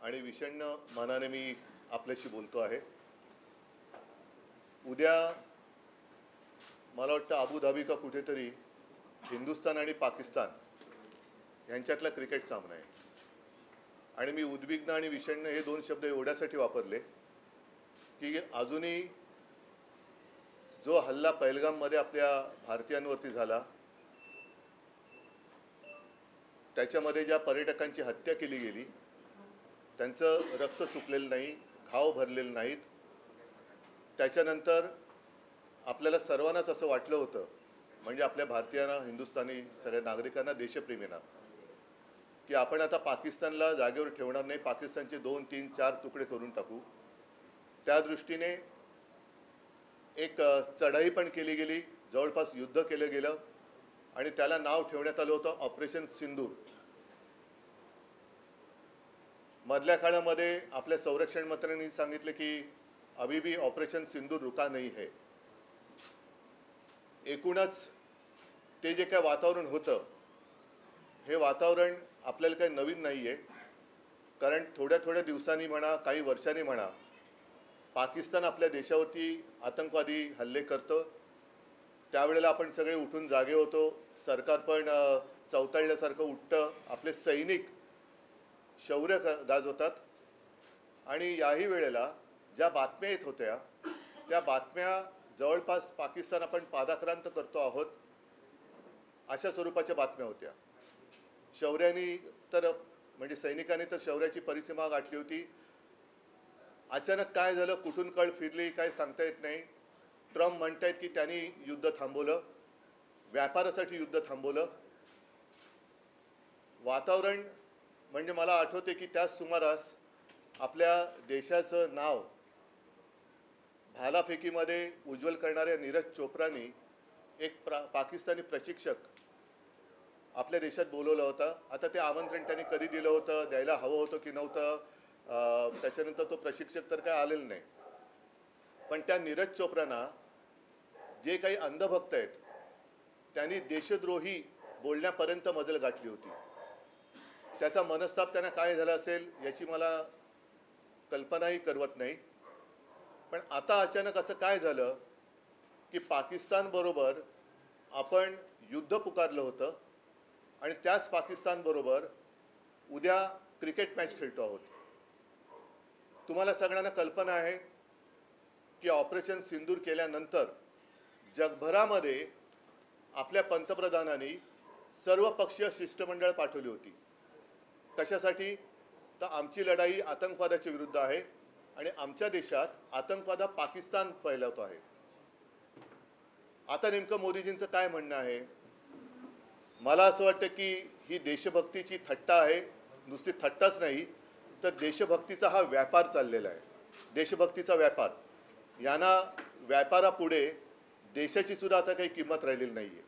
आणि विषण्ण मनाने मी आपल्याशी बोलतो आहे। उद्या मला वाटतं अबुधाबी का कुठेतरी हिंदुस्थान आणि पाकिस्तान यांच्यातला क्रिकेट सामना आहे आणि मी उद्विग्न आणि विषण्ण हे दोन शब्द एवढ्यासाठी वापरले की अजूनही जो हल्ला पहलगाममध्ये आपल्या भारतीयांवरती झाला, त्याच्यामध्ये ज्या पर्यटकांची हत्या केली गेली, त्यांचं रक्त चुकलेलं नाही, घाव भरलेले नाहीत। त्याच्यानंतर आपल्याला सर्वांनाच असं वाटलं होतं, म्हणजे आपल्या भारतीयांना, हिंदुस्थानी सगळ्या नागरिकांना, देशप्रेमींना, की आपण आता पाकिस्तानला जागेवर ठेवणार नाही, पाकिस्तानचे 2, 3, 4 तुकडे करून टाकू। त्या दृष्टीने एक चढाई पण केली गेली, जवळपास युद्ध केलं गेलं आणि त्याला नाव ठेवण्यात आलं होतं ऑपरेशन सिंदूर। मधल्या काळामध्ये आपल्या संरक्षण मंत्र्यांनी सांगितले की अभी भी ऑपरेशन सिंदूर रुका नहीं है। एकूणच ते जे काय वातावरण होतं, हे वातावरण आपल्याला काही नवीन नाहीये, कारण थोड्या थोड्या दिवसांनी म्हणा, काही वर्षांनी म्हणा, पाकिस्तान आपल्या देशावरती आतंकवादी हल्ले करतं। त्यावेळेला आपण सगळे उठून जागे होतो, सरकार पण चवताळल्यासारखं उठतं, आपले सैनिक शौर्य गाजवतात आणि याही वेळेला ज्या बातम्या येत होत्या, त्या बातम्या जवळपास पाकिस्तान आपण पादाक्रांत करतो आहोत अशा स्वरूपाच्या बातम्या होत्या। शौर्याने तर म्हणजे सैनिकांनी तर शौर्याची परिसीमा गाठली होती। अचानक काय झालं, कुठून कळ फिरली, काय सांगता येत नाही। ट्रम्प म्हणतायत की त्यांनी युद्ध थांबवलं, व्यापारासाठी युद्ध थांबवलं। वातावरण म्हणजे मला आठवते की त्याच सुमारास आपल्या देशाचं नाव भालाफेकीमध्ये उज्ज्वल करणाऱ्या नीरज चोप्रानी एक पाकिस्तानी प्रशिक्षक आपल्या देशात बोलवलं होतं। आता ते आमंत्रण त्यांनी कधी दिलं होतं, द्यायला हवं होतं की नव्हतं, त्याच्यानंतर तो प्रशिक्षक तर काय आलेला नाही। पण त्या नीरज चोप्रांना जे काही अंधभक्त आहेत, त्यांनी देशद्रोही बोलण्यापर्यंत मजल गाठली होती। त्याचा मनस्ताप त्यांना काय झाला असेल याची मला कल्पनाही करवत नाही। पण आता अचानक असं काय झालं की पाकिस्तान बरोबर आपण युद्ध पुकारलं होतं आणि त्याच पाकिस्तान बरोबर उद्या क्रिकेट मॅच खेळतो आहोत। तुम्हाला सगळ्यांना कल्पना आहे की ऑपरेशन सिंदूर केल्यानंतर जगभरामध्ये आपल्या पंतप्रधानांनी सर्वपक्षीय शिष्टमंडळ पाठवली होती। कशासाठी? तर आमची लढाई आतंकवादाच्या विरुद्ध आहे आणि आमच्या देशात आतंकवाद पाकिस्तान फैलवतो आहे। आता नेमकं मोदीजींचं काय म्हणणं आहे? मला असं वाटतं की ही देशभक्तीची थट्टा आहे, नुसती थट्टाच नाही तर देशभक्तीचा हा व्यापार चाललेला आहे। देशभक्तीचा व्यापार, यांना व्यापारापुढे देशाची सुद्धा आता काही किंमत राहिलेली नाहीये।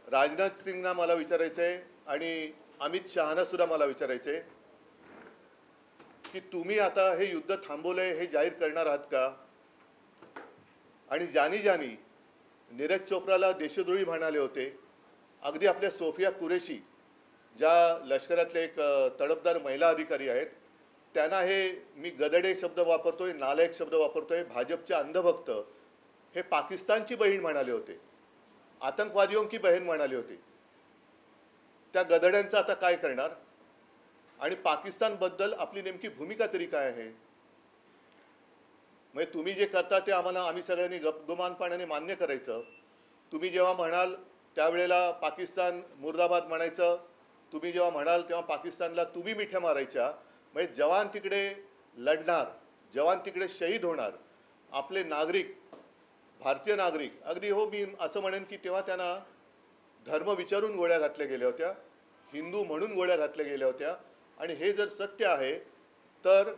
राजनाथ सिंगना मला विचारायचंय आणि अमित शहाना सुद्धा मला विचारायचंय की तुम्ही आता हे युद्ध थांबवलंय हे जाहीर करणार आहात का? आणि ज्यांनी नीरज चोप्राला देशद्रोही म्हणाले होते, अगदी आपल्या सोफिया कुरेशी ज्या लष्करातले एक तडफदार महिला अधिकारी आहेत, त्यांना हे मी गदडे शब्द वापरतोय, नालायक शब्द वापरतोय, भाजपचे अंधभक्त हे पाकिस्तानची बहीण म्हणाले होते, आतंकवादियों की बहन म्हणाले होते। त्या गदड्यांचं आता काय करणार? आणि पाकिस्तान बद्दल आपली नेमकी भूमिका तरी काय आहे? म्हणजे तुम्ही जे करता ते आम्ही सगळ्यांनी गपगुमानपणाने मान्य करायचं। तुम्ही जेव्हा म्हणाल त्यावेळेला पाकिस्तान मुर्दाबाद म्हणायचं, तुम्ही जेव्हा म्हणाल तेव्हा पाकिस्तानला तुम्ही मिठ्या मारायच्या। म्हणजे जवान तिकडे लढणार, जवान तिकडे शहीद होणार, आपले नागरिक, भारतीय नागरिक, अगदी हो मी असं म्हणेन की तेव्हा त्यांना धर्म विचारून गोळ्या घातल्या गेल्या होत्या, हिंदू म्हणून गोळ्या घातल्या गेल्या होत्या। आणि हे जर सत्य आहे तर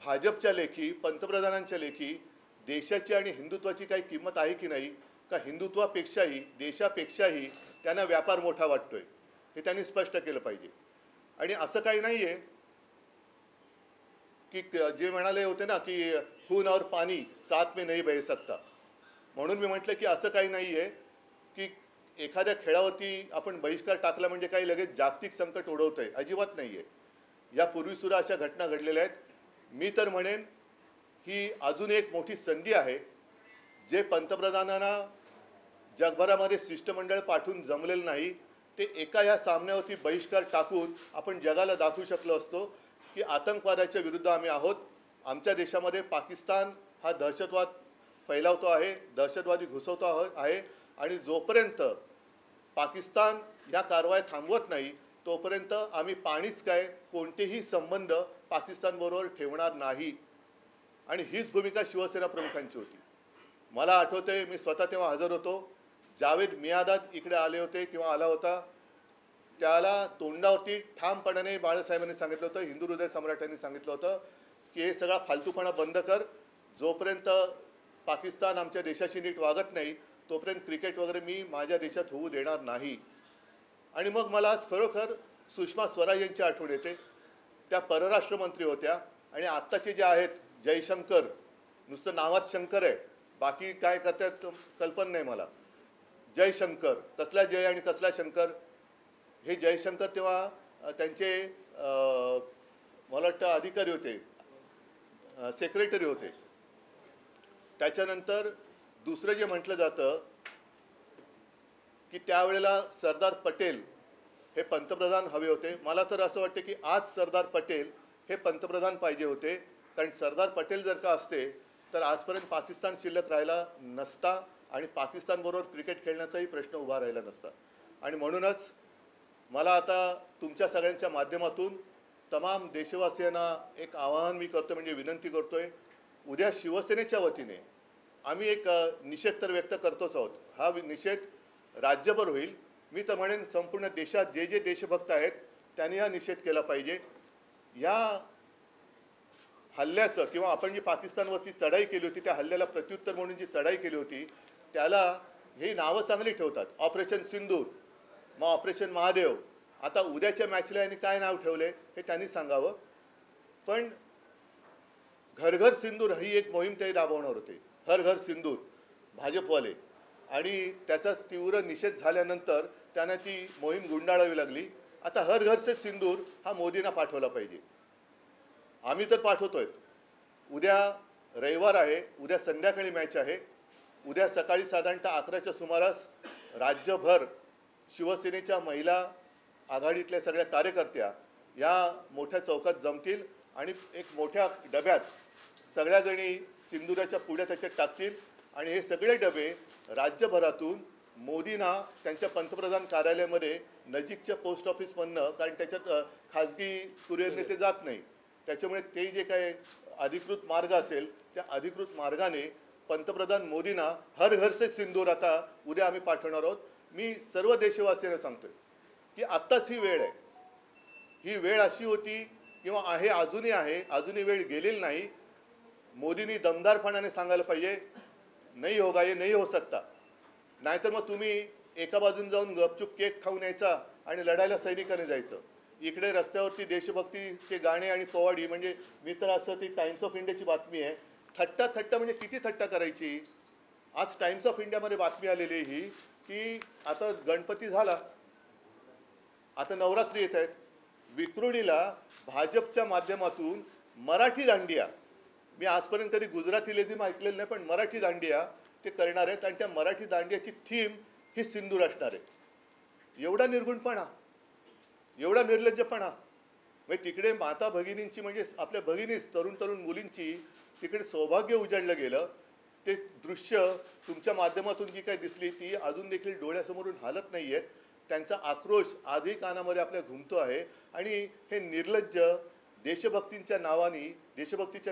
भाजपच्या लेखी, पंतप्रधानांच्या लेखी देशाची आणि हिंदुत्वाची काही किंमत आहे की नाही? का हिंदुत्वापेक्षाही, देशापेक्षाही त्यांना व्यापार मोठा वाटतोय? हे त्यांनी स्पष्ट केलं पाहिजे। आणि असं काही नाहीये की जे म्हणाले होते ना की खून और पानी साथ में नहीं बह सकता, म्हणून मी म्हटलं की असं काही नाहीये की एखाद्या खेळावरती आपण बहिष्कार टाकला म्हणजे काही लगेच जागतिक संकट ओढवतंय, अजिबात नाहीये. यापूर्वी सुद्धा अशा घटना घडलेल्या आहेत. मी तर म्हणेन ही अजून एक मोठी संधी आहे. जे पंतप्रधानांना जगभरामध्ये शिष्टमंडळ पाठवून जमलेलं नाही, ते एका या सामन्यावरती बहिष्कार टाकून आपण जगाला दाखवू शकलो असतो की आतंकवादाच्या विरुद्ध आम्ही आहोत. आमच्या देशामध्ये पाकिस्तान हा दहशतवाद फैलावतो आहे, दहशतवादी घुसवतो आहे आणि जोपर्यंत पाकिस्तान या कारवाया थांबवत नाही तोपर्यंत आम्ही पाणीच काय कोणतेही संबंध पाकिस्तानबरोबर ठेवणार नाही. आणि हीच भूमिका शिवसेना प्रमुखांची होती. मला आठवते मी स्वतः तेव्हा हजर होतो. जावेद मियादाद इकडे आले होते किंवा आला होता, त्याला तोंडावरती ठामपणाने बाळासाहेबांनी सांगितलं होतं, हिंदू हृदय सम्राटांनी सांगितलं होतं की हे सगळा फालतूपणा बंद कर. जोपर्यंत पाकिस्तान आमच्या देशाशी नीट वागत नाही तोपर्यंत क्रिकेट वगैरे मी माझ्या देशात होऊ देणार नाही. आणि मग मला आज खरोखर सुषमा स्वराज यांची आठवण येते. त्या परराष्ट्र मंत्री होत्या आणि आत्ताचे जे आहेत जयशंकर, नुसतं नावात शंकर आहे, बाकी काय करतात कल्पना नाही मला. जयशंकर, कसला जय आणि कसला शंकर. हे जयशंकर तेव्हा त्यांचे मला वाटतं अधिकारी होते, सेक्रेटरी होते. त्याच्यानंतर दुसरं जे म्हटलं जातं की त्यावेळेला सरदार पटेल हे पंतप्रधान हवे होते. मला तर असं वाटतं की आज सरदार पटेल हे पंतप्रधान पाहिजे होते, कारण सरदार पटेल जर का असते तर आजपर्यंत पाकिस्तान शिल्लक राहिला नसता आणि पाकिस्तानबरोबर क्रिकेट खेळण्याचाही प्रश्न उभा राहिला नसता. आणि म्हणूनच मला आता तुमच्या सगळ्यांच्या माध्यमातून तमाम देशवासियांना एक आवाहन मी करतो, म्हणजे विनंती करतोय. उद्या शिवसेनेच्या वतीने आम्ही एक निषेध तर व्यक्त करतोच आहोत. हा निषेध राज्यभर होईल. मी तर म्हणेन संपूर्ण देशात जे जे देशभक्त आहेत त्यांनी हा निषेध केला पाहिजे. या हल्ल्याचं किंवा आपण जी पाकिस्तानवरती चढाई केली होती त्या हल्ल्याला प्रत्युत्तर म्हणून जी चढाई केली होती त्याला ही नावं चांगली ठेवतात, ऑपरेशन सिंदूर, मग ऑपरेशन महादेव. आता उद्याच्या मॅचला यांनी काय नाव ठेवले हे त्यांनी सांगावं. पण घर घर सिंदूर ही एक मोहीम ते राबवणार होते, हर घर सिंदूर, भाजपवाले. आणि त्याचा तीव्र निषेध झाल्यानंतर त्यांना ती मोहीम गुंडाळावी लागली. आता हर घर से सिंदूर हा मोदींना पाठवला पाहिजे. आम्ही तर पाठवतोय. उद्या रविवार आहे, उद्या संध्याकाळी मॅच आहे. उद्या सकाळी साधारणतः 11च्या सुमारास राज्यभर शिवसेनेच्या महिला आघाडीतल्या सगळ्या कार्यकर्त्या या मोठ्या चौकात जमतील आणि एक मोठ्या डब्यात सगळ्या जणी सिंदुराच्या पुढ्या त्याच्यात टाकतील आणि हे सगळे डबे राज्यभरातून मोदींना त्यांच्या पंतप्रधान कार्यालयामध्ये नजीकच्या पोस्ट ऑफिसमधनं, कारण त्याच्यात खाजगी कुरिअरने ते जात नाही, त्याच्यामुळे ते जे काय अधिकृत मार्ग असेल त्या अधिकृत मार्गाने पंतप्रधान मोदींना हर घर से सिंदूर आता उद्या आम्ही पाठवणार आहोत. मी सर्व देशवासियांना सांगतोय की आत्ताच ही वेळ आहे. ही वेळ अशी होती किंवा आहे, अजूनही आहे, अजूनही वेळ गेलेली नाही. मोदींनी दमदारपणाने सांगायला पाहिजे, नाही होगा, ये नहीं हो सकता. नाहीतर मग तुम्ही एका बाजून जाऊन गपचूप केक खाऊन यायचा आणि लढायला सैनिकाने जायचं. इकडे रस्त्यावरती देशभक्तीचे गाणे आणि पोवाडी, म्हणजे मी तर असं ती टाइम्स ऑफ इंडियाची बातमी आहे, थट्टा थट्टा म्हणजे किती थट्टा करायची. आज टाइम्स ऑफ इंडियामध्ये बातमी आलेली ही की आता गणपती झाला, आता नवरात्री येत आहेत, विक्रोळीला भाजपच्या माध्यमातून मराठी दांडिया, मी आजपर्यंत तरी गुजराती लेझिम ऐकलेलं नाही पण मराठी दांडिया ते करणार आहेत आणि त्या मराठी दांडियाची थीम ही सिंदूर असणार आहे. एवढा निर्गुणपणा, एवढा निर्लज्जपणा. म्हणजे तिकडे माता भगिनींची, म्हणजे आपल्या भगिनीच, तरुण तरुण मुलींची तिकडे सौभाग्य उजाडलं गेलं. ते दृश्य तुमच्या माध्यमातून जी काही दिसली ती अजून देखील डोळ्यासमोरून हालत नाही आहेत. त्यांचा आक्रोश आजही कानामध्ये आपल्या घुमतो आहे. आणि हे निर्लज्ज देशभक्तीच्या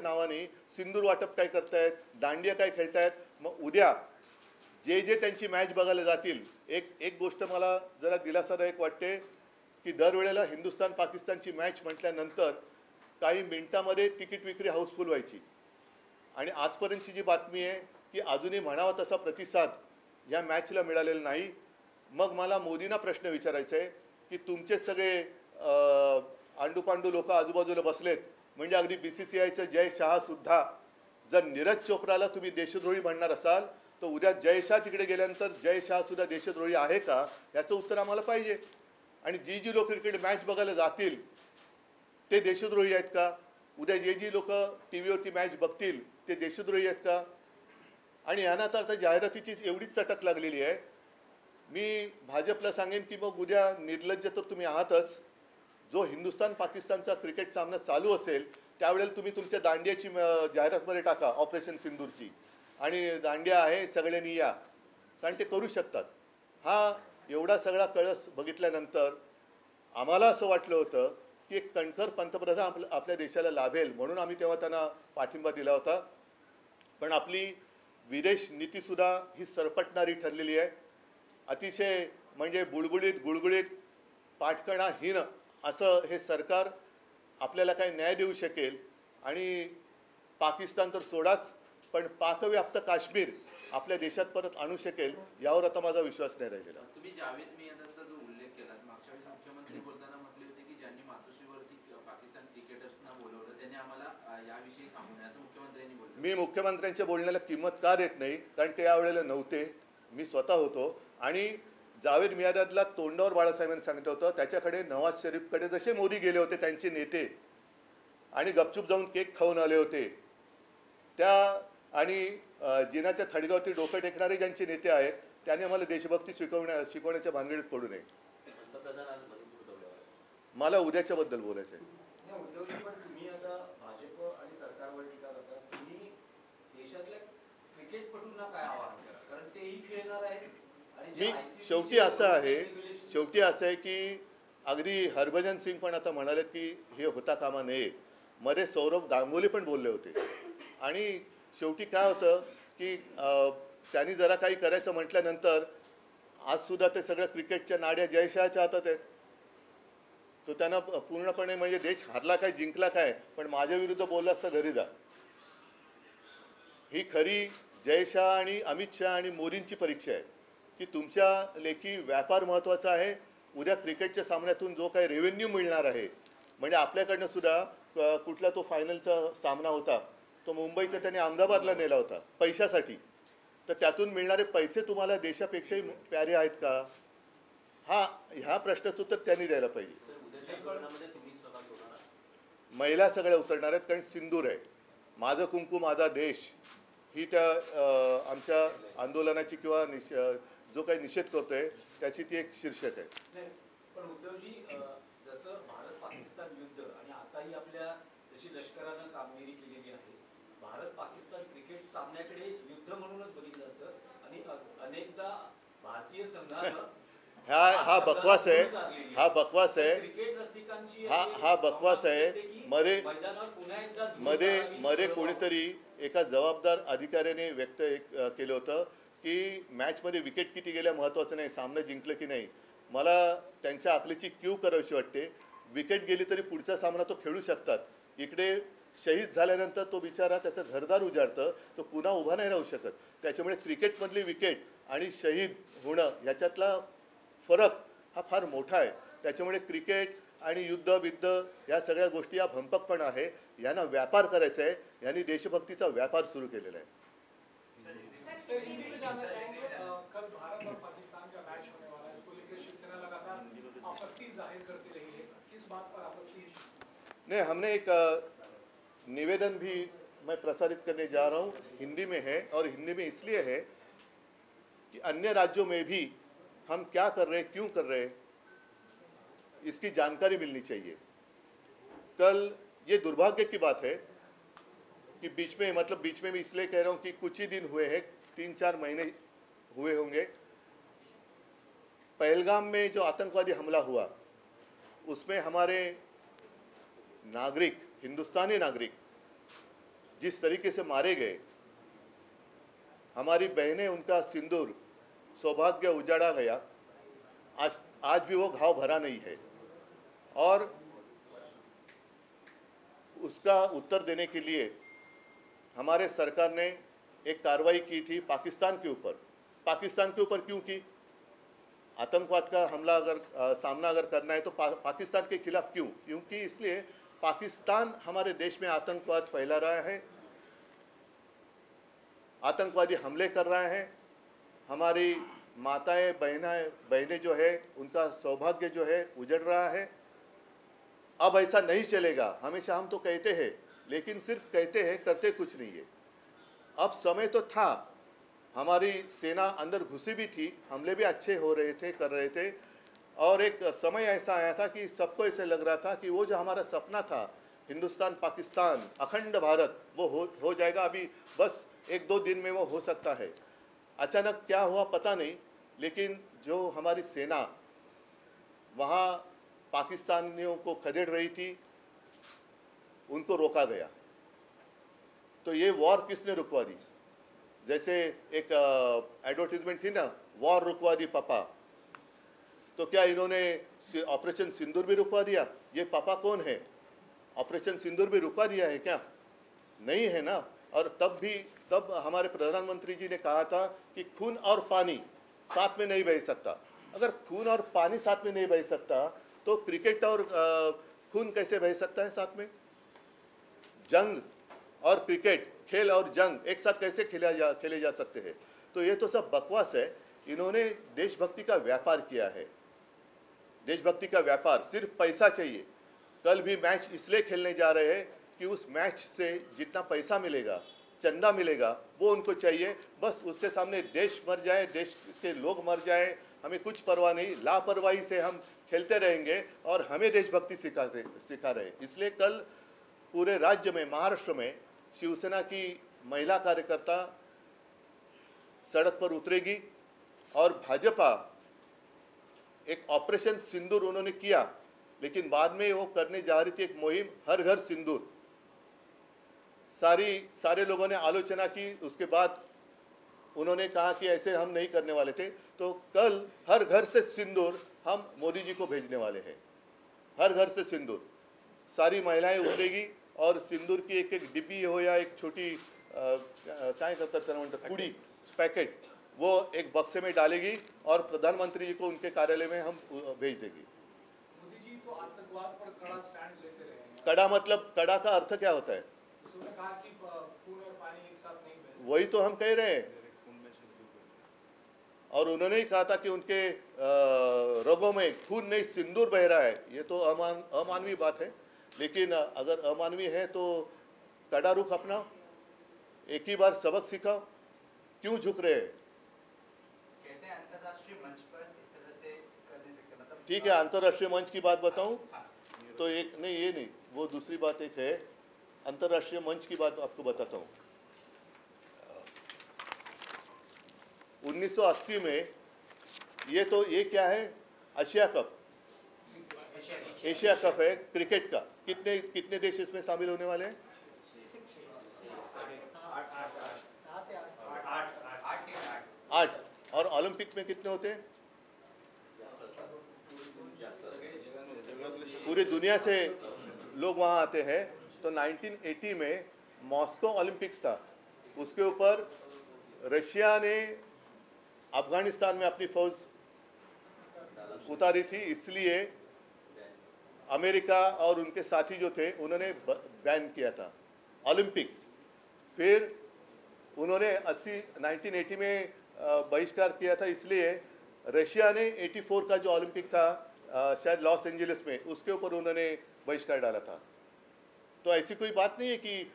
नावाने सिंदूर वाटप काय करतायत, दांडिया काय खेळतायत. मग उद्या जे जे त्यांची मॅच बघायला जातील, एक गोष्ट मला जरा दिलासादायक वाटते की दरवेळेला हिंदुस्थान पाकिस्तानची मॅच म्हटल्यानंतर काही मिनिटामध्ये तिकीट विक्री हाऊसफुल व्हायची आणि आजपर्यंतची जी बातमी आहे की अजूनही म्हणावा तसा प्रतिसाद या मॅचला मिळालेला नाही. मग मला मोदींना प्रश्न विचारायचा आहे की तुमचे सगळे आंडूपांडू लोक आजूबाजूला बसलेत, म्हणजे अगदी BCCIचं जय शहा सुद्धा जर नीरज चोप्राला तुम्ही देशद्रोही म्हणणार असाल तर उद्या जय शाह तिकडे गेल्यानंतर जय शाह सुद्धा देशद्रोही आहे का याचं उत्तर आम्हाला पाहिजे. आणि जी लोक क्रिकेट मॅच बघायला जातील ते देशद्रोही आहेत का? उद्या जी लोक टी व्हीवरती मॅच बघतील ते देशद्रोही आहेत का? आणि यांना तर आता जाहिरातीची एवढीच चटक लागलेली आहे. मी भाजपला सांगेन की मग उद्या निर्लज्ज तर तुम्ही आहातच. जो हिंदुस्थान पाकिस्तानचा क्रिकेट सामना चालू असेल त्यावेळेला तुम्ही तुमच्या दांडियाची जाहिरातमध्ये टाका, ऑपरेशन सिंदूरची, आणि दांडिया आहे सगळ्यांनी या, कारण ते करू शकतात. हा एवढा सगळा कळस बघितल्यानंतर आम्हाला असं वाटलं होतं की एक कणखर पंतप्रधान आपल्या देशाला लाभेल, म्हणून आम्ही तेव्हा त्यांना पाठिंबा दिला होता. पण आपली विदेश नीतीसुद्धा ही सरपटणारी ठरलेली आहे. अतिशय म्हणजे बुळबुळीत गुळगुळीत पाठकणाहीन असं हे सरकार आपल्याला काही न्याय देऊ शकेल. आणि पाकिस्तान तर सोडाच, पण पाकव्याप्त काश्मीर आपल्या देशात परत आणू शकेल यावर आता माझा विश्वास नाही राहिलेला. तुम्ही जावेद मियादाचा जो उल्लेख केला, मागच्या वेळेस मुख्यमंत्री बोलताना म्हटले होते की ज्यांनी मातोश्रीवरती पाकिस्तान क्रिकेटर्सना बोलवलं त्यांनी आम्हाला याविषयी सांगू नये, असं मुख्यमंत्र्यांनी बोललं. मी मुख्यमंत्र्यांच्या बोलण्याला किंमत का देत नाही, कारण ते यावेळेला नव्हते, मी स्वतः होतो. आणि जावेद मियादादला तोंडावर बाळासाहेबांनी सांगितलं होतं, त्याच्याकडे नवाज शरीफकडे जसे मोदी गेले होते त्यांचे नेते आणि गपचूप जाऊन केक खाऊन आले होते, त्या आणि जिनाच्या थडगावरती डोकं टेकणारे ज्यांचे नेते आहेत त्यांनी आम्हाला देशभक्ती शिकवण्याच्या भानगडीत पडू नये. मला उद्याच्याबद्दल बोलायचं आहे. उद्धवजी, पण तुम्ही आता भाजप आणि सरकारवर टीका करता, तुम्ही देशातल्या क्रिकेटपटूंना काय आवाहन करा, कारण तेही खेळणार आहेत. मी शेवटी असं आहे की अगदी हरभजन सिंग पण आता म्हणाले की हे होता कामा नये. मध्ये सौरभ गांगुली पण बोलले होते. आणि शेवटी काय होतं की त्यांनी जरा काही करायचं म्हटल्यानंतर आज सुद्धा ते सगळं क्रिकेटच्या नाड्या जयशाहच्या हातात आहेत. तो त्यांना पूर्णपणे म्हणजे देश हारला काय जिंकला काय, पण माझ्या विरुद्ध बोलला असता घरी जा. ही खरी जयशाह आणि अमित शहा आणि मोदींची परीक्षा आहे की तुमच्या लेखी व्यापार महत्त्वाचा आहे. उद्या क्रिकेटच्या सामन्यातून जो काही रेव्हेन्यू मिळणार आहे, म्हणजे आपल्याकडनं सुद्धा कुठला तो फायनलचा सामना होता तो मुंबईचा त्याने अहमदाबादला नेला होता पैशासाठी, तर त्यातून मिळणारे पैसे तुम्हाला देशापेक्षाही प्यारे आहेत का? ह्या प्रश्नाचं उत्तर त्यांनी द्यायला पाहिजे. महिला सगळ्या उतरणार आहेत, कारण सिंदूर आहे. माझं कुंकू माझा देश ही त्या आमच्या आंदोलनाची किंवा जो काही निषेध करतोय त्याची ती एक शीर्षक आहे. पण उद्धवजी, जसं भारत पाकिस्तान युद्ध आणि आताही आपल्या जशी लष्करानं कामगिरी केलेली आहे, भारत पाकिस्तान क्रिकेट सामन्याकडे युद्ध म्हणूनच बघितलं जातं आणि अनेकदा भारतीय संघानं हा बकवास आहे. क्रिकेट रसिकांची हा बकवास आहे. मध्ये कोणीतरी एका जबाबदार अधिकाऱ्याने व्यक्त केलं होतं की मॅचमध्ये विकेट किती गेल्या महत्त्वाचं नाही, सामना जिंकलं की नाही. मला त्यांच्या अकलेची क्यू करावीशी वाटते. विकेट गेली तरी पुढचा सामना तो खेळू शकतात. इकडे शहीद झाल्यानंतर तो बिचारा त्याचं घरदार उजाडतं, तो पुन्हा उभा नाही राहू शकत. त्याच्यामुळे क्रिकेटमधली विकेट आणि शहीद होणं याच्यातला फरक हा फार मोठा आहे. त्याच्यामुळे क्रिकेट आणि युद्ध या सगळ्या गोष्टी या भंपकपण आहे. यांना व्यापार करायचा आहे. यांनी देशभक्तीचा व्यापार सुरू केलेला आहे. कल भारत और पाकिस्तान का मैच होने वाला है, इसको लेकर शिवसेना लगातार आपत्ति जाहिर करती रही है, किस बात पर आपत्ति? नहीं, हमने एक निवेदन भी मैं प्रसारित करने जा रहा हूँ, हिंदी में है, और हिंदी में इसलिए है कि अन्य राज्यों में भी हम क्या कर रहे हैं, क्यों कर रहे हैं, इसकी जानकारी मिलनी चाहिए. कल ये दुर्भाग्य की बात है कि बीच में मैं इसलिए कह रहा हूँ कि कुछ ही दिन हुए हैं, 3-4 महीने हुए होंगे. पहलगाम में जो आतंकवादी हमला हुआ उसमें हमारे नागरिक, हिंदुस्तानी नागरिक जिस तरीके से मारे गए, हमारी बहनें, उनका सिंदूर, सौभाग्य उजाड़ा गया. आज भी वो घाव भरा नहीं है. और उसका उत्तर देने के लिए हमारे सरकार ने एक कार्रवाई की थी पाकिस्तान के ऊपर. पाकिस्तान के ऊपर क्यों की? आतंकवाद का हमला सामना अगर करना है तो पाकिस्तान के खिलाफ क्यों? क्योंकि इसलिए पाकिस्तान हमारे देश में आतंकवाद फैला रहा है. आतंकवादी हमले कर रहे हैं, हमारी माताएं बहनें जो है उनका सौभाग्य जो है उजड़ रहा है। अब ऐसा नहीं चलेगा, हमेशा हम तो कहते हैं, लेकिन सिर्फ कहते हैं, करते कुछ नहीं है। अब समय तो था, हमारी सेना अंदर घुसी भी थी, हमले भी अच्छे हो रहे थे, कर रहे थे, और एक समय ऐसा आया था कि सबको ऐसे लग रहा था कि वो जो हमारा सपना था हिंदुस्तान पाकिस्तान अखंड भारत, वो हो जाएगा, अभी बस 1-2 दिन में वो हो सकता है। अचानक क्या हुआ पता नहीं, लेकिन जो हमारी सेना वहाँ पाकिस्तानियों को खदेड़ रही थी, उनको रोका गया। तो ये वॉर किसने रुकवा दी? जैसे एक एडवर्टीजमेंट थी ना, वॉर रुकवा दी पापा, तो क्या इन्होंने ऑपरेशन सिंदूर भी रुकवा दिया? ये पापा कौन है? ऑपरेशन सिंदूर भी रुकवा दिया है क्या? नहीं है ना। और तब हमारे प्रधानमंत्री जी ने कहा था कि खून और पानी साथ में नहीं बह सकता। अगर खून और पानी साथ में नहीं बह सकता तो क्रिकेट और खून कैसे बह सकता है साथ में? जंग और क्रिकेट, खेल और जंग एक साथ कैसे खेले जा सकते हैं? तो ये तो सब बकवास है। इन्होंने देशभक्ति का व्यापार किया है, देशभक्ति का व्यापार, सिर्फ पैसा चाहिए। कल भी मैच इसलिए खेलने जा रहे हैं कि उस मैच से जितना पैसा मिलेगा, चंदा मिलेगा, वो उनको चाहिए। बस उसके सामने देश मर जाए, देश के लोग मर जाए, हमें कुछ परवाह नहीं। लापरवाही से हम खेलते रहेंगे और हमें देशभक्ति सिखा रहे। इसलिए कल पूरे राज्य में, महाराष्ट्र में शिवसेना की महिला कार्यकर्ता सड़क पर उतरेगी और भाजपा एक ऑपरेशन सिंदूर उन्होंने किया, लेकिन बाद में वो करने जा रही थी एक मुहिम हर घर सिंदूर। सारे लोगों ने आलोचना की, उसके बाद उन्होंने कहा कि ऐसे हम नहीं करने वाले थे। तो कल हर घर से सिंदूर हम मोदी जी को भेजने वाले हैं, हर घर से सिंदूर। सारी महिलाएं उतरेगी और सिंदूर की एक एक डिब्बी हो या एक छोटी काय करतात कुड़ी पैकेट, वो एक बक्से में डालेगी और प्रधानमंत्री जी को उनके कार्यालय में हम भेज देंगे। मोदी जी तो आतंकवाद पर कड़ा स्टैंड लेते रहे हैं। कड़ा मतलब, कड़ा का अर्थ क्या होता है? उसने कहा कि खून और पानी एक साथ नहीं बह सकते। वही तो हम कह रहे हैं। और उन्होंने ही कहा था कि उनके रगों में खून नहीं सिंदूर बह रहा है। ये तो अमानवीय बात है, लेकिन अगर अमानवीय है तो कड़ा रुख अपनाओ, एक ही बार सबक सिखाओ, क्यों झुक रहे हैं? कहते हैं अंतर्राष्ट्रीय मंच पर इस तरह से कर नहीं सकते, मतलब ठीक है, अंतर्राष्ट्रीय मंच की बात बताऊं तो एक नहीं, ये नहीं, वो दूसरी बात एक है। अंतर्राष्ट्रीय मंच की बात आपको बताता हूँ। 1980 में ये क्या है? एशिया कप, एशिया कप है क्रिकेट का। कितने देश इसमें शामिल होने वाले हैं? 8। और ओलंपिक में कितने होते हैं? पूरी दुनिया से लोग वहां आते हैं। तो 1980 में मॉस्को ओलंपिक्स था, उसके ऊपर रशिया ने अफगानिस्तान में अपनी फौज उतारी थी, इसलिए अमेरिका और उनके साथी जो थे उन्होंने बैन किया था ओलंपिक। फिर उन्होंने 1980 में बहिष्कार किया था, इसलिए रशिया ने 84 का जो ओलंपिक था शायद लॉस एंजलिस में, उसके ऊपर उन्होंने बहिष्कार डाला था। तो ऐसी कोई बात नहीं है कि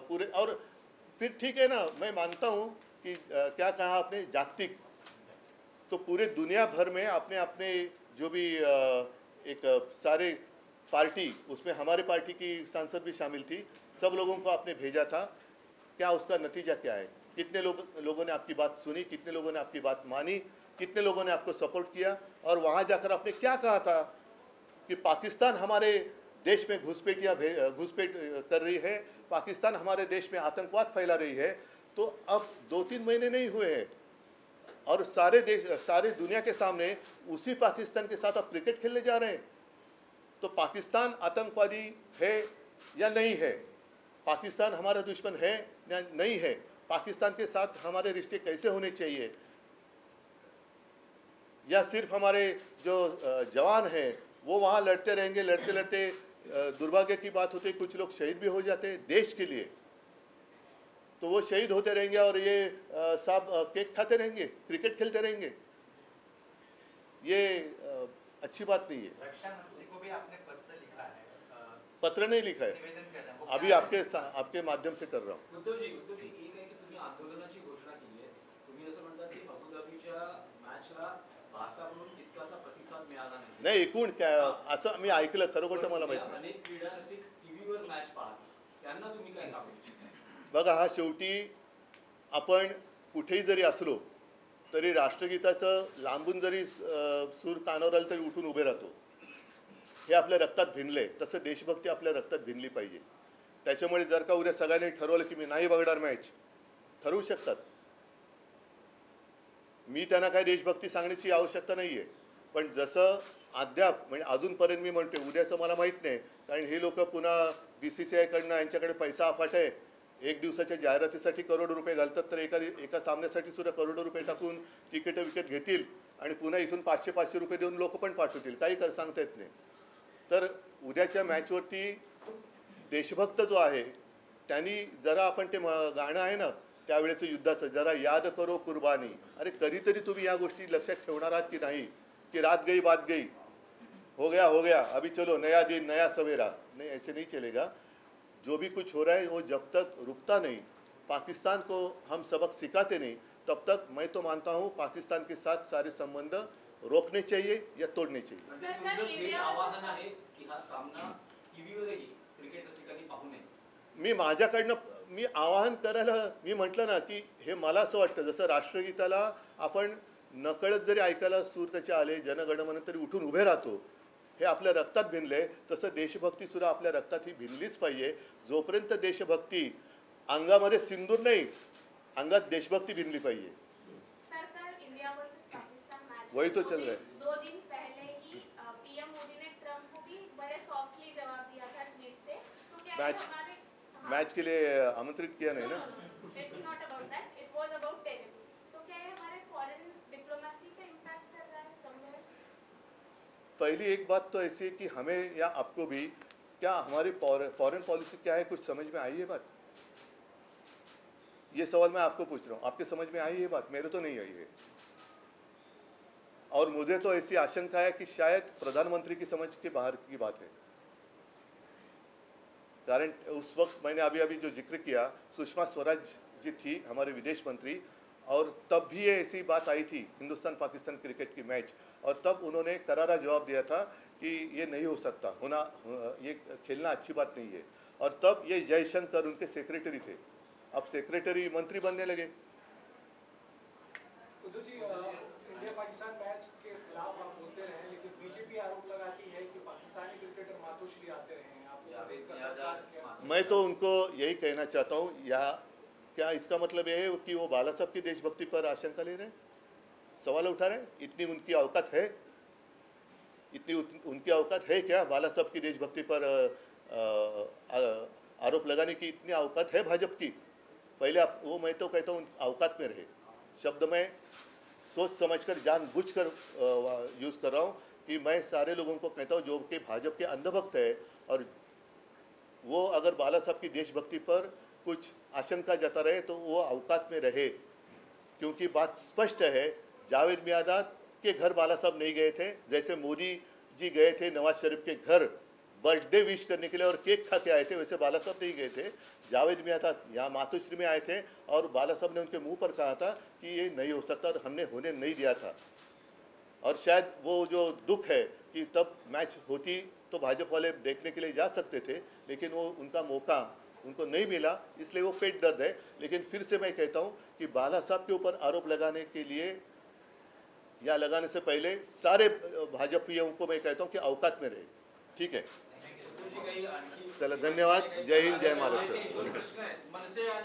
पूरे, और फिर ठीक है ना, मैं मानता हूँ कि क्या कहा आपने, जागतिक, तो पूरे दुनिया भर में अपने अपने जो भी एक सारे पार्टी, उसमें हमारे पार्टी की सांसद भी शामिल थी, सब लोगों को आपने भेजा था। क्या उसका नतीजा क्या है? कितने लोगों ने आपकी बात सुनी, कितने लोगों ने आपकी बात मानी, कितने लोगों ने आपको सपोर्ट किया? और वहाँ जाकर आपने क्या कहा था कि पाकिस्तान हमारे देश में घुसपैठ कर रही है, पाकिस्तान हमारे देश में आतंकवाद फैला रही है। तो अब 2-3 महीने नहीं हुए हैं और सारे दुनिया के सामने उसी पाकिस्तान के साथ आप क्रिकेट खेलने जा रहे हैं। तो पाकिस्तान आतंकवादी है या नहीं है? पाकिस्तान हमारा दुश्मन है या नहीं है? पाकिस्तान के साथ हमारे रिश्ते कैसे होने चाहिए? या सिर्फ हमारे जो जवान हैं वो वहाँ लड़ते रहेंगे, लड़ते लड़ते दुर्भाग्य की बात होती है कुछ लोग शहीद भी हो जाते हैं देश के लिए। तो वो शहीद होते रहेंगे और ये साहब केक खाते रहेंगे, क्रिकेट खेलते रहेंगे। ये अच्छी बात नहीं है। रक्षा मंत्री को भी आपने पत्र लिखा है, पत्र नहीं लिखा है, निवेदन कर रहे हैं, वो अभी क्या आपके माध्यम से कर रहा हूँ। उद्धवजी एक आहे की तुम्ही आंदोलनाची घोषणा केली आहे. तुम्ही असं म्हणता की अबुधाबीच्या मॅचला भारताकडून तितकासा प्रतिसाद मिळाला नाही. नाही, एकूण काय असं मी ऐकलं, खरं खोटं मला माहित नाही. अनेक क्रीडा रसिक टीव्हीवर मॅच पाहतात, त्यांना तुम्ही काय सांगू इच्छिता? बघा, हा शेवटी आपण कुठेही जरी असलो तरी राष्ट्रगीताचं लांबून जरी सूर कानावर आलं तरी उठून उभे राहतो. हे आपल्या रक्तात भिनलंय, तसं देशभक्ती आपल्या रक्तात भिनली पाहिजे. त्याच्यामुळे जर का उद्या सगळ्यांनी ठरवलं की मी नाही बघणार मॅच, ठरवू शकतात. मी त्यांना काय देशभक्ती सांगण्याची आवश्यकता नाही आहे. पण जसं अद्याप म्हणजे अजूनपर्यंत मी म्हणते, उद्याचं मला माहीत नाही, कारण हे लोक पुन्हा BCCI कडनं यांच्याकडे पैसा अफाट आहे. एक दिवसाच्या जाहिरातीसाठी करोडो रुपये घालतात, तर एका सामन्यासाठी सुद्धा करोडो रुपये टाकून तिकीटं विकत घेतील आणि पुन्हा इथून 500 रुपये देऊन लोक पण पाठवतील. काही सांगता येत नाही. तर उद्याच्या मॅचवरती देशभक्त जो आहे त्यांनी जरा आपण ते गाणं आहे ना त्यावेळेचं युद्धाचं, जरा याद करो कुर्बानी. अरे कधीतरी तुम्ही या गोष्टी लक्षात ठेवणार आहात की नाही, कि रात गई बात गई, हो गया अभी चलो नया दिन नया सवेरा. नहीं, ऐसे नहीं चलेगा. जो भी कुछ हो रहा है वो जब तक रुकता नहीं, पाकिस्तान को हम सबक सिखाते नहीं, तब तक मैं तो मानता हूँ पाकिस्तान के साथ सारे संबंध रोकने चाहिए या तोड़ने चाहिए. म्हणजे तुमचं थेट आवाहन आहे की हा सामना टीव्हीवरही क्रिकेट रसिकांनी पाहू नये. मी माझ्याकडनं मी आवाहन करायला मी म्हटलं ना की हे मला असं वाटतं, जसं राष्ट्रगीताला आपण नकळत जरी ऐकायला सूर त्याचे आले, जनगणमन तरी उठून उभे राहतो. हे आपल्या रक्तात भिनले, तसं देशभक्ती सुद्धा आपल्या रक्तात ही भिनलीच पाहिजे. जोपर्यंत देशभक्ती अंगामध्ये सिंदूर नहीं, अंगात देशभक्ती भिनली पाहिजे. सर, कल इंडिया वर्सेस पाकिस्तान मैच वही तो चल रहा है. 2 दिन पहले ही पीएम मोदी ने ट्रंप को भी बड़े सॉफ्टली जवाब दिया था ट्वीट से. तो क्या मैच- हमारे मैच के लिए आमंत्रित किया नहीं ना. It's not about that, it वाज अबाउट टेरर. तो क्या ये हमारे फॉरेन डिप्लोमेसी पे इम्पैक्ट कर रहा है समवेयर? पहली एक बात तो ऐसी है कि हमें या आपको भी, क्या हमारी फॉरेन पॉलिसी क्या है, कुछ समझ में आई है बात? ये सवाल मैं आपको पूछ रहा हूँ, आपके समझ में आई है बात? मेरे तो नहीं आई है. और मुझे तो ऐसी आशंका है कि शायद प्रधानमंत्री की समझ के बाहर की बात है. कारण उस वक्त मैंने अभी जो जिक्र किया, सुषमा स्वराज जी थी हमारे विदेश मंत्री, और तब भी ये ऐसी बात आई थी हिंदुस्तान पाकिस्तान क्रिकेट की मैच, और तब उन्होंने करारा जवाब दिया था कि ये नहीं हो सकता, ये खेलना अच्छी बात नहीं है. और तब ये जयशंकर उनके सेक्रेटरी थे, अब सेक्रेटरी मंत्री बनने लगे. उद्धव जी, इंडिया पाकिस्तान मैच के खिलाफ आप बोलते रहे, लेकिन बीजेपी आरोप लगाती है कि पाकिस्तानी क्रिकेटर मातोश्री आते रहे हैं. आप मैं तो उनको यही कहना चाहता हूँ, या क्या इसका मतलब ये है कि वो बाला साहब की देशभक्ति पर आशंका ले रहे हैं, सवाल उठा रहे हैं? इतनी उनकी औकात है, उनकी औकात है क्या बाला साहब की देशभक्ति पर आरोप लगाने की? इतनी औकात है भाजपा की? पहले आप वो, मैं तो कहता हूँ औकात में रहे. शब्द मैं सोच समझकर जानबूझकर यूज़ कर रहा हूँ कि मैं सारे लोगों को कहता हूँ जो कि भाजपा के अंधभक्त है, और वो अगर बाला साहब की देशभक्ति पर कुछ आशंका जता रहे तो वो औकात में रहे. क्योंकि बात स्पष्ट है, जावेद मियादाद के घर बाला साहब नहीं गए थे, जैसे मोदी जी गए थे नवाज शरीफ के घर बर्थडे विश करने के लिए और केक खा के आए थे, वैसे बाला साहब नहीं गए थे. जावेद मियादाद यहाँ मातोश्री में आए थे और बाला साहब ने उनके मुंह पर कहा था कि ये नहीं हो सकता, और हमने होने नहीं दिया था. और शायद वो जो दुख है कि तब मैच होती तो भाजपा वाले देखने के लिए जा सकते थे, लेकिन वो उनका मौका उनको नहीं मिला, इसलिए वो पेट दर्द है. लेकिन फिर से मैं कहता हूँ कि बाला साहब के ऊपर आरोप लगाने के लिए या लगाने से पहले सारे भाजपाइयों को मैं कहता हूँ कि औकात में रहे. ठीक है, चला, धन्यवाद. जय हिंद, जय महाराष्ट्र.